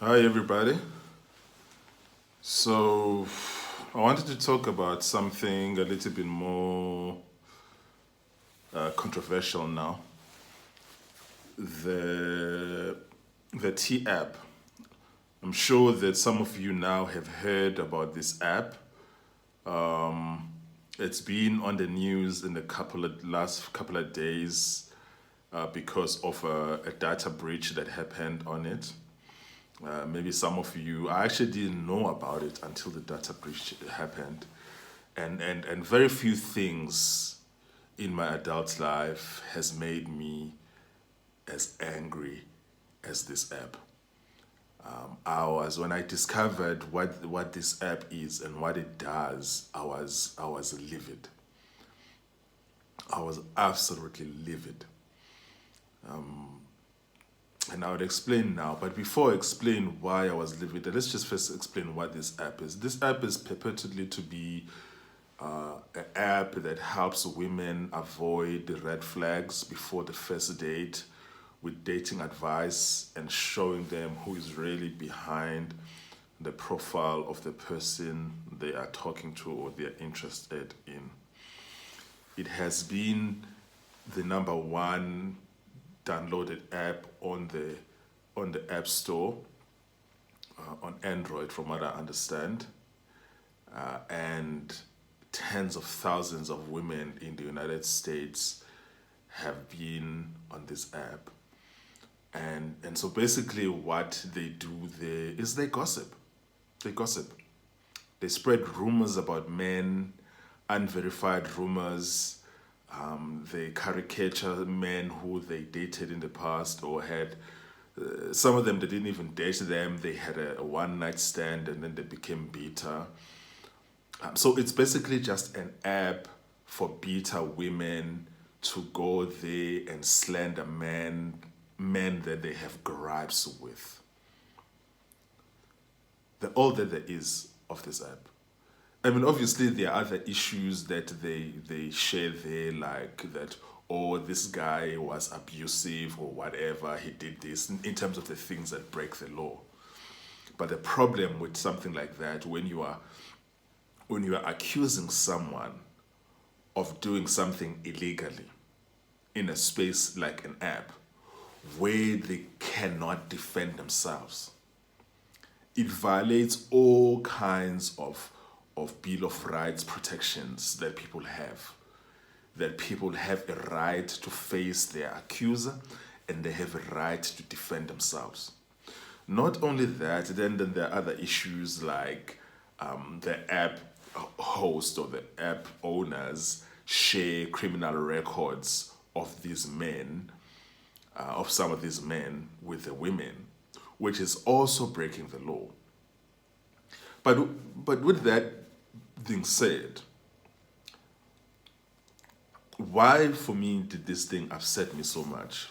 Hi, everybody. So, I wanted to talk about something a little bit more controversial now. The the T app. I'm sure that some of you now have heard about this app. It's been on the news in the last couple of days because of a data breach that happened on it. Maybe some of you, I actually didn't know about it until the data breach happened. And very few things in my adult life has made me as angry as this app. When I discovered what this app is and what it does, I was livid. I was absolutely livid. And I would explain now. But before I explain why I was livid, let's just first explain what this app is. This app is purportedly to be an app that helps women avoid the red flags before the first date with dating advice and showing them who is really behind the profile of the person they are talking to or they are interested in. It has been the number one downloaded app on the App Store on Android, from what I understand, and tens of thousands of women in the United States have been on this app. And so basically what they do there is they gossip. They gossip. They spread rumors about men, unverified rumors. They caricature men who they dated in the past or had. Some of them they didn't even date them. They had a one night stand and then they became bitter. So it's basically just an app for bitter women to go there and slander men that they have gripes with. All that there is of this app. I mean, obviously, there are other issues that they share there, like that, oh, this guy was abusive or whatever, he did this, in terms of the things that break the law. But the problem with something like that, when you are accusing someone of doing something illegally in a space like an app where they cannot defend themselves, it violates all kinds of Bill of Rights protections that people have. That people have a right to face their accuser and they have a right to defend themselves. Not only that, then there are other issues like the app host or the app owners share criminal records of these men, of some of these men with the women, which is also breaking the law. But with that being said, why for me did this thing upset me so much?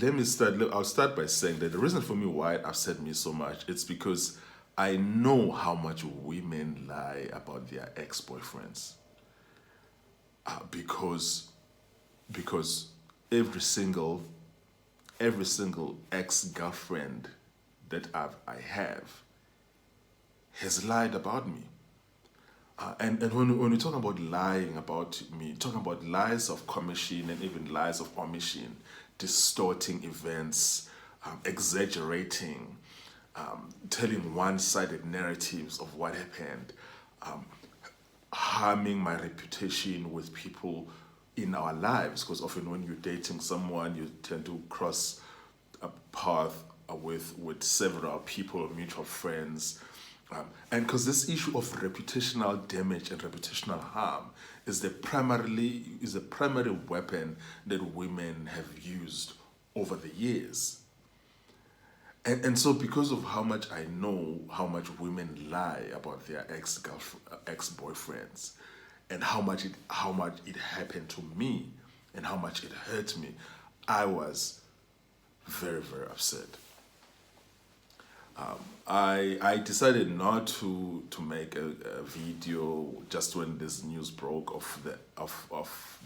I'll start by saying that the reason for me why it upset me so much it's because I know how much women lie about their ex-boyfriends. Because every single ex-girlfriend that I have has lied about me. And when we talk about lying about me, talking about lies of commission and even lies of omission, distorting events, exaggerating, telling one-sided narratives of what happened, harming my reputation with people in our lives. Because often when you're dating someone, you tend to cross a path with several people, mutual friends. And because this issue of reputational damage and reputational harm is the primary weapon that women have used over the years. And so because of how much I know how much women lie about their ex-boyfriends and how much it happened to me and how much it hurt me, I was very, very upset. I decided not to make a video just when this news broke of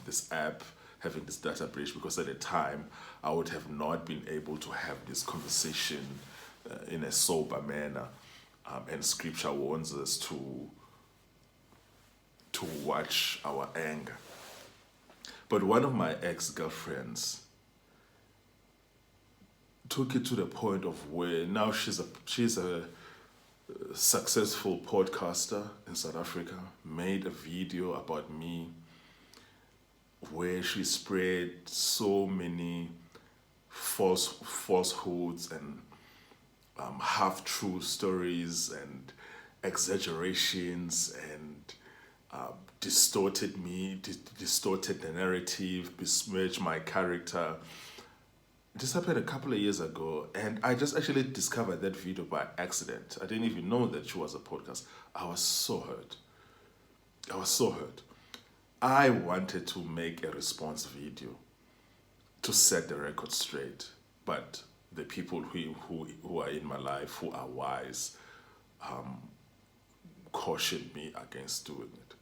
this app having this data breach, because at the time I would have not been able to have this conversation in a sober manner, and Scripture warns us to watch our anger. But one of my ex-girlfriends took it to the point of where now she's a successful podcaster in South Africa, made a video about me where she spread so many falsehoods and half-true stories and exaggerations and distorted distorted the narrative, besmirched my character. This happened a couple of years ago, and I just actually discovered that video by accident. I didn't even know that she was a podcast. I was so hurt. I wanted to make a response video to set the record straight, but the people who are in my life, who are wise, cautioned me against doing it.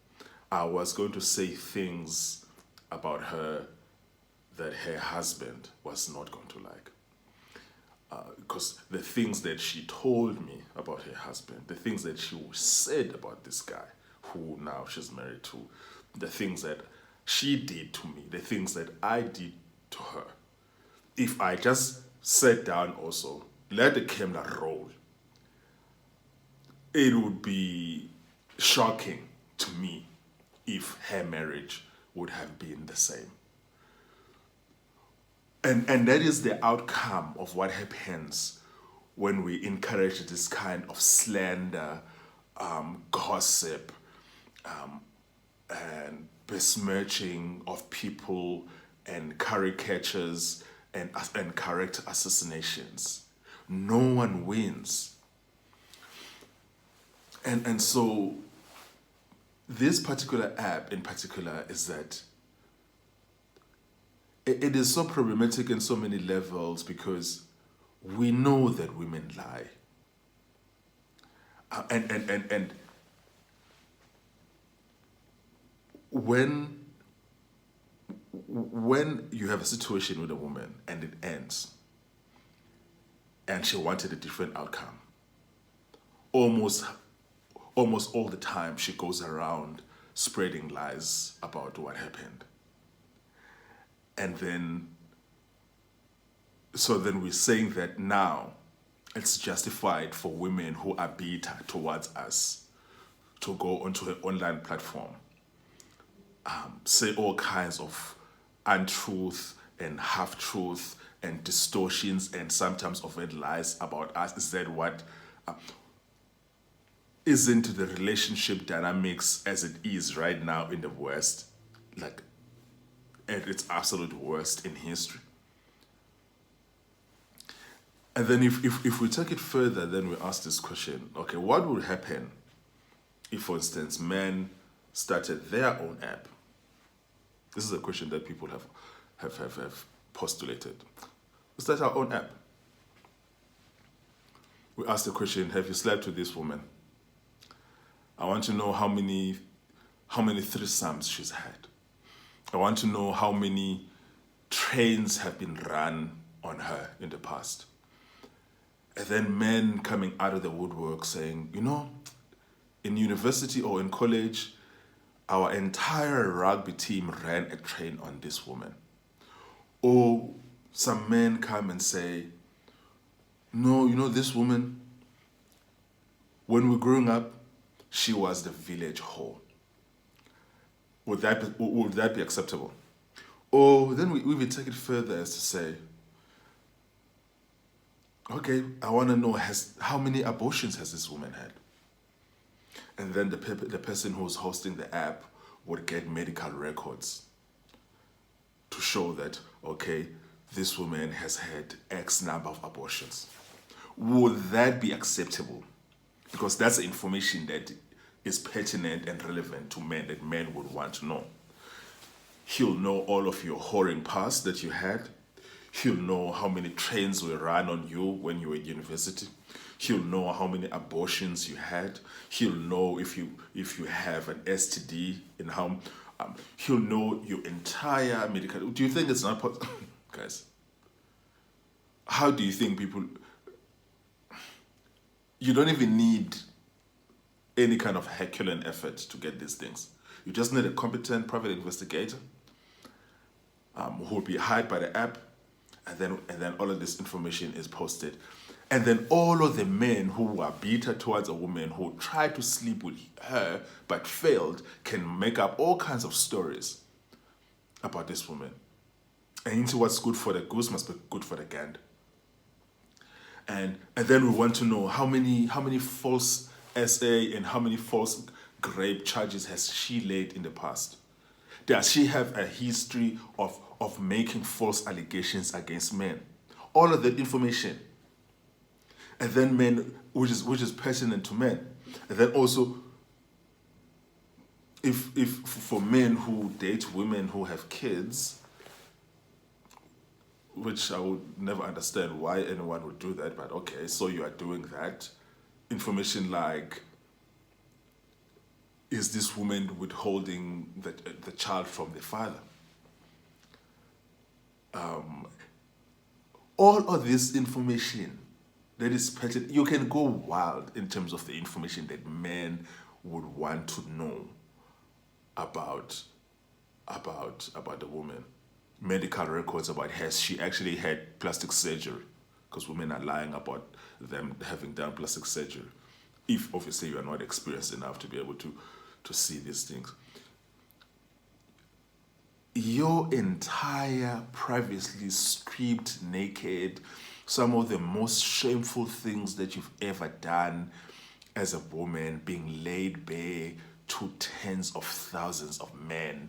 I was going to say things about her that her husband was not going to like. Because the things that she told me about her husband, the things that she said about this guy, who now she's married to, the things that she did to me, the things that I did to her. If I just sat down also, let the camera roll, it would be shocking to me if her marriage would have been the same. And that is the outcome of what happens when we encourage this kind of slander, gossip, and besmirching of people and caricatures and character assassinations. No one wins. And so this particular app in particular is that it is so problematic in so many levels because we know that women lie. And when you have a situation with a woman and it ends and she wanted a different outcome, almost all the time she goes around spreading lies about what happened. And then we're saying that now it's justified for women who are bitter towards us to go onto an online platform, say all kinds of untruth and half-truth and distortions and sometimes overt lies about us. Is that what isn't the relationship dynamics as it is right now in the West, like at its absolute worst in history? And then if we take it further, then we ask this question, okay, what would happen if, for instance, men started their own app? This is a question that people have postulated. We start our own app. We ask the question, have you slept with this woman? I want to know how many threesomes she's had. I want to know how many trains have been run on her in the past. And then men coming out of the woodwork saying, in university or in college, our entire rugby team ran a train on this woman. Or some men come and say, no, this woman, when we were growing up, she was the village whore. Would that be acceptable? Or then we even take it further as to say, okay, I want to know how many abortions has this woman had? And then the person who's hosting the app would get medical records to show that, okay, this woman has had X number of abortions. Would that be acceptable? Because that's information that is pertinent and relevant to men that men would want to know. He'll know all of your whoring past that you had. He'll know how many trains were run on you when you were at university. He'll know how many abortions you had. He'll know if you have an STD and how. He'll know your entire medical. Do you think it's not possible, guys? How do you think people? You don't even need any kind of Herculean effort to get these things. You just need a competent private investigator who will be hired by the app, and then all of this information is posted. And then all of the men who are bitter towards a woman who tried to sleep with her but failed can make up all kinds of stories about this woman. And into what's good for the goose must be good for the gander. And then we want to know how many false SA and how many false rape charges has she laid in the past. Does she have a history of making false allegations against men? All of that information. And then men, which is pertinent to men. And then also, if for men who date women who have kids, which I would never understand why anyone would do that, but okay, so you are doing that. Information like, is this woman withholding the child from the father? All of this information that is pertinent, you can go wild in terms of the information that men would want to know about the woman. Medical records about has she actually had plastic surgery, because women are lying about them having done plastic surgery, if obviously you are not experienced enough to be able to see these things. Your entire privately stripped naked, some of the most shameful things that you've ever done as a woman, being laid bare to tens of thousands of men,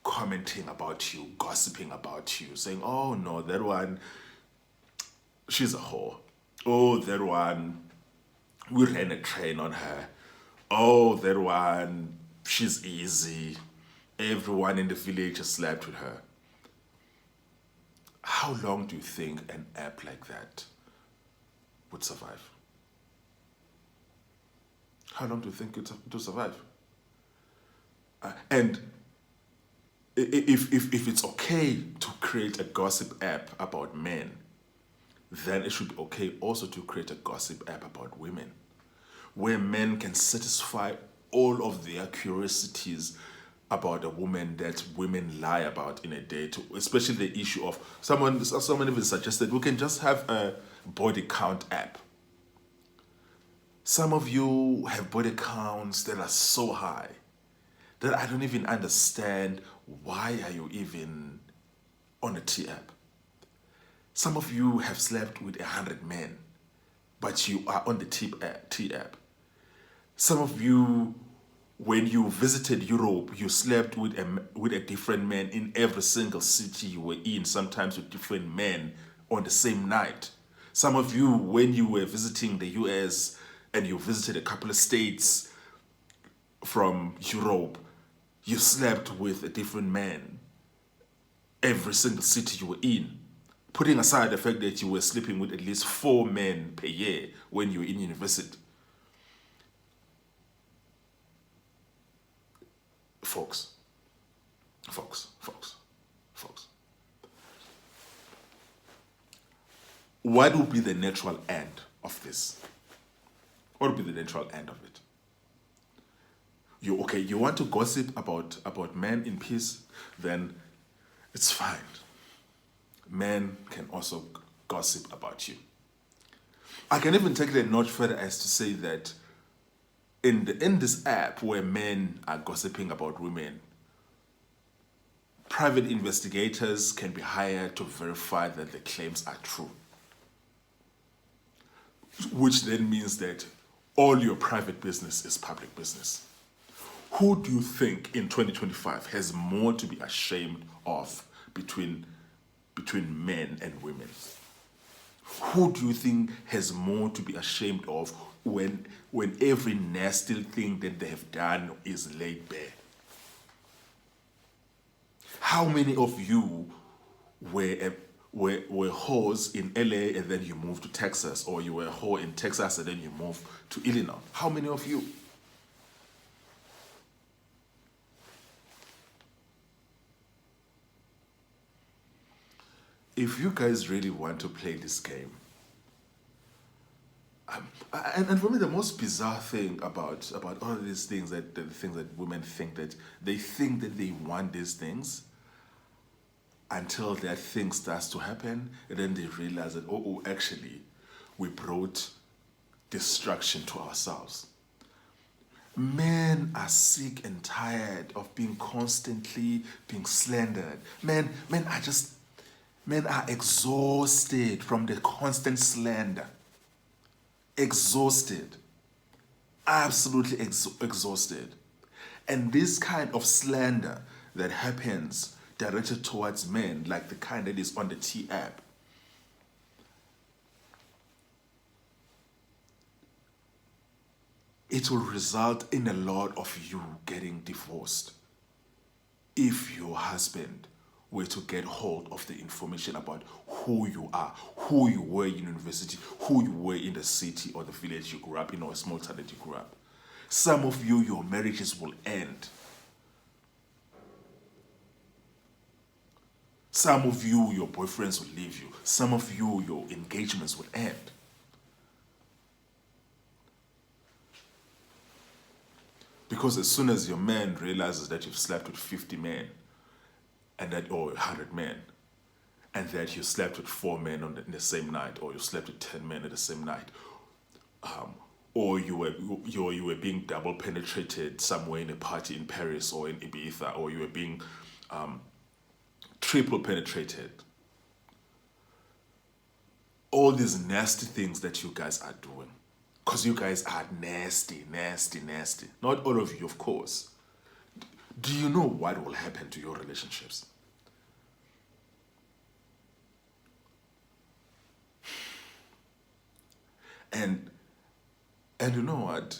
commenting about you, gossiping about you, saying, oh no, that one, she's a whore. Oh, that one, we ran a train on her. Oh, that one, she's easy. Everyone in the village has slept with her. How long do you think an app like that would survive? How long do you think it will survive? And if it's okay to create a gossip app about men, then it should be okay also to create a gossip app about women, where men can satisfy all of their curiosities about a woman that women lie about in a day, especially the issue of someone even suggested we can just have a body count app. Some of you have body counts that are so high that I don't even understand why are you even on a T app. Some of you have slept with 100 men, but you are on the T app. Some of you, when you visited Europe, you slept with a different man in every single city you were in, sometimes with different men on the same night. Some of you, when you were visiting the US and you visited a couple of states from Europe, you slept with a different man every single city you were in, putting aside the fact that you were sleeping with at least 4 men per year when you were in university. Folks. What would be the natural end of this? What would be the natural end of it? You want to gossip about men in peace, then it's fine. Men can also gossip about you. I can even take it a notch further as to say that in this app where men are gossiping about women, private investigators can be hired to verify that the claims are true. Which then means that all your private business is public business. Who do you think in 2025 has more to be ashamed of between men and women? Who do you think has more to be ashamed of when every nasty thing that they have done is laid bare? How many of you were whores in LA and then you moved to Texas, or you were a whore in Texas and then you moved to Illinois? How many of you? If you guys really want to play this game, And for me, the most bizarre thing about all of these things, that the things that women think, that they want these things until that thing starts to happen, and then they realize that, actually, we brought destruction to ourselves. Men are sick and tired of being constantly being slandered. Men are exhausted from the constant slander. Exhausted. Absolutely exhausted. And this kind of slander that happens directed towards men, like the kind that is on the T app, it will result in a lot of you getting divorced if your husband were to get hold of the information about who you are, who you were in university, who you were in the city or the village you grew up in, or a small town that you grew up. Some of you, your marriages will end. Some of you, your boyfriends will leave you. Some of you, your engagements will end. Because as soon as your man realizes that you've slept with 50 men, and that, or 100 men, and that you slept with 4 men in the same night, or you slept with 10 men in the same night, or you were being double penetrated somewhere in a party in Paris or in Ibiza, or you were being triple penetrated. All these nasty things that you guys are doing. Because you guys are nasty, nasty, nasty. Not all of you, of course. Do you know what will happen to your relationships? And you know what?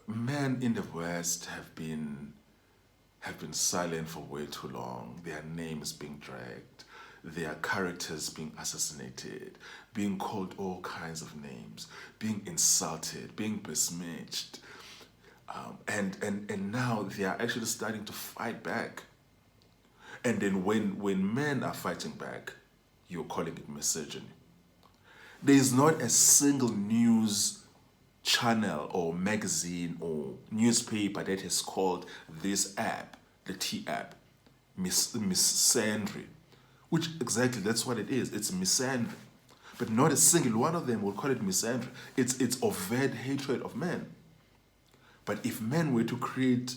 Men in the West have been silent for way too long. Their names being dragged, their characters being assassinated, being called all kinds of names, being insulted, being besmirched. And now they are actually starting to fight back. And then when men are fighting back, you're calling it misogyny. There is not a single news channel or magazine or newspaper that has called this app, the T app, misandry. Which exactly, that's what it is. It's misandry. But not a single one of them will call it misandry. It's overt hatred of men. But if men were to create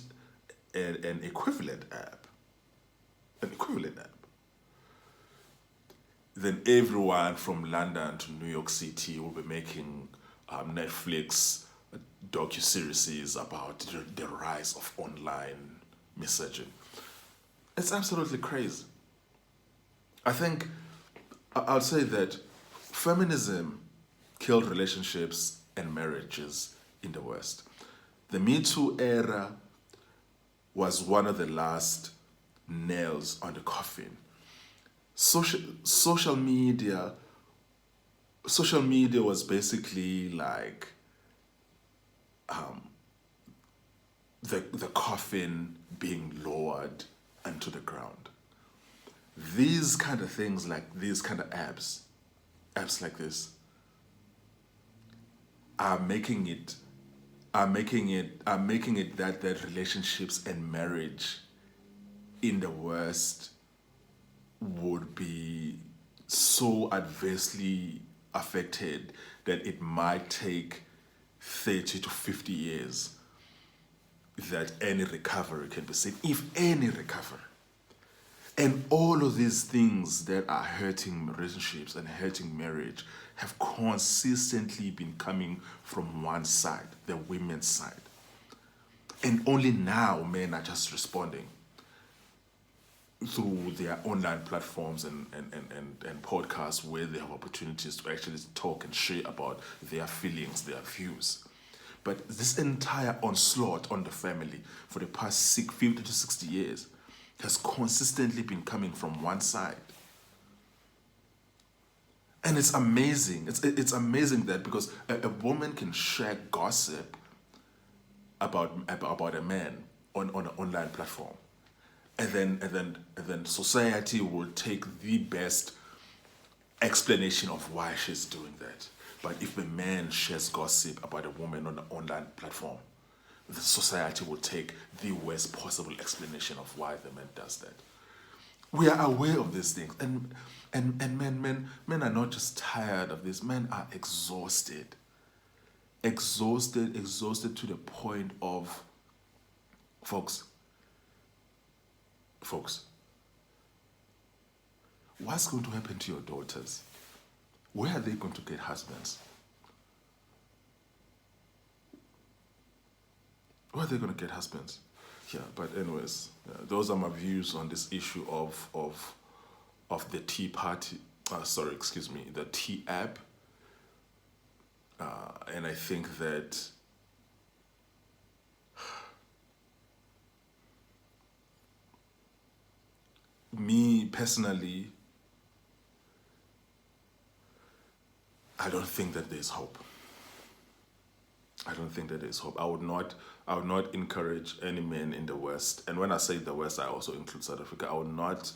an equivalent app, then everyone from London to New York City will be making Netflix docu-series about the rise of online misogyny. It's absolutely crazy. I think I'll say that feminism killed relationships and marriages in the West. The Me Too era was one of the last nails on the coffin. Social media was basically like the coffin being lowered into the ground. These kind of things, like these kind of apps like this, are making it that relationships and marriage in the West would be so adversely affected that it might take 30 to 50 years that any recovery can be seen, if any recovery. And all of these things that are hurting relationships and hurting marriage have consistently been coming from one side, the women's side. And only now men are just responding through their online platforms and podcasts, where they have opportunities to actually talk and share about their feelings, their views. But this entire onslaught on the family for the past 50 to 60 years has consistently been coming from one side. And it's amazing. It's amazing that, because a woman can share gossip about a man on an online platform, and then society will take the best explanation of why she's doing that. But if a man shares gossip about a woman on an online platform, the society will take the worst possible explanation of why the man does that. We are aware of these things, and men are not just tired of this. Men are exhausted, exhausted to the point of, folks, folks. What's going to happen to your daughters? Where are they going to get husbands? Where are they going to get husbands? Yeah, but anyways, those are my views on this issue of the Tea Party. The Tea app. And I think that me personally, I don't think that there's hope. I don't think that there's hope. I would not encourage any men in the West, and when I say the West, I also include South Africa. I would not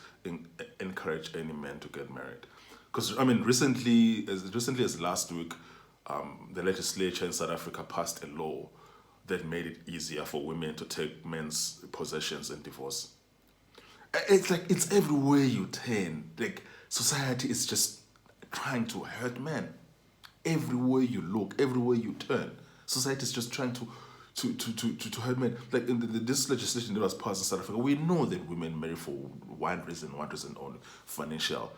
encourage any men to get married, because I mean, recently as last week, the legislature in South Africa passed a law that made it easier for women to take men's possessions and divorce. It's like it's everywhere you turn. Like society is just trying to hurt men. Everywhere you look, everywhere you turn, society is just trying to hurt men. Like in this legislation that was passed in South Africa, we know that women marry for one reason only: financial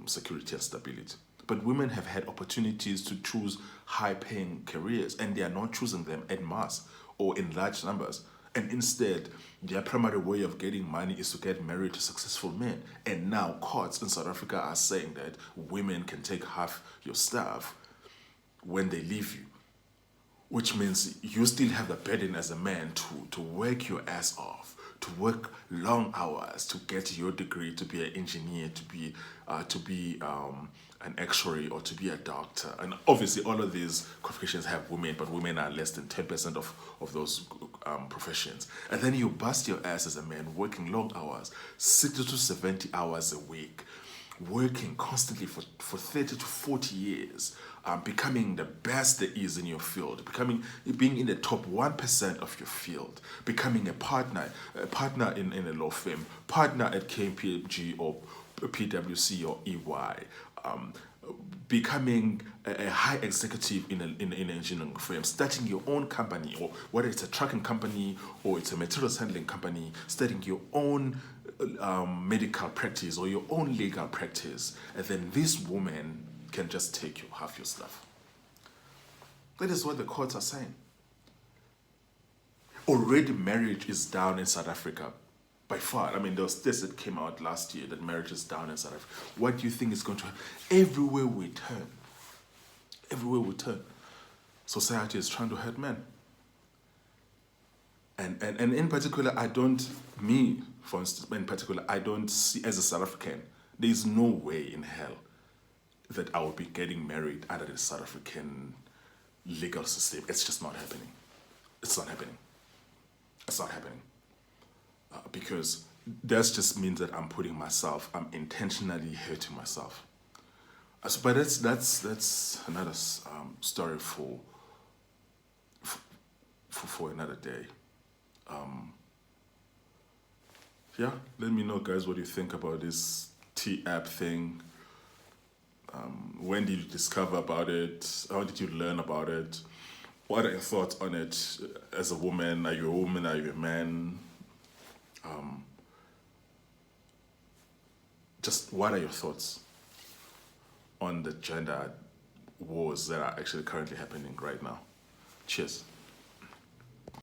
security and stability. But women have had opportunities to choose high-paying careers, and they are not choosing them en masse or in large numbers. And instead, their primary way of getting money is to get married to successful men. And now courts in South Africa are saying that women can take half your stuff when they leave you, which means you still have the burden as a man to work your ass off, to work long hours to get your degree, to be an engineer, to be an actuary, or to be a doctor. And obviously all of these qualifications have women, but women are less than 10% of those professions. And then you bust your ass as a man, working long hours, 60 to 70 hours a week, working constantly for 30 to 40 years, becoming the best there is in your field, being in the top 1% of your field, becoming a partner in a law firm, partner at KPMG or PwC or EY, becoming a high executive in an engineering firm, starting your own company, or whether it's a trucking company or it's a materials handling company, starting your own medical practice or your own legal practice, and then this woman can just take half your stuff. That is what the courts are saying. Already marriage is down in South Africa by far. I mean, there was this that came out last year that marriage is down in South Africa. What do you think is going to happen? Everywhere we turn, society is trying to hurt men. And in particular, for instance, in particular, I don't see, as a South African, there is no way in hell that I will be getting married under the South African legal system. It's just not happening. It's not happening. Because that just means that I'm intentionally hurting myself. But that's another story for another day. Yeah, let me know, guys, what you think about this Tea app thing. When did you discover about it? How did you learn about it? What are your thoughts on it as a woman? Are you a woman? Are you a man? Just what are your thoughts on the gender wars that are actually currently happening right now? Cheers.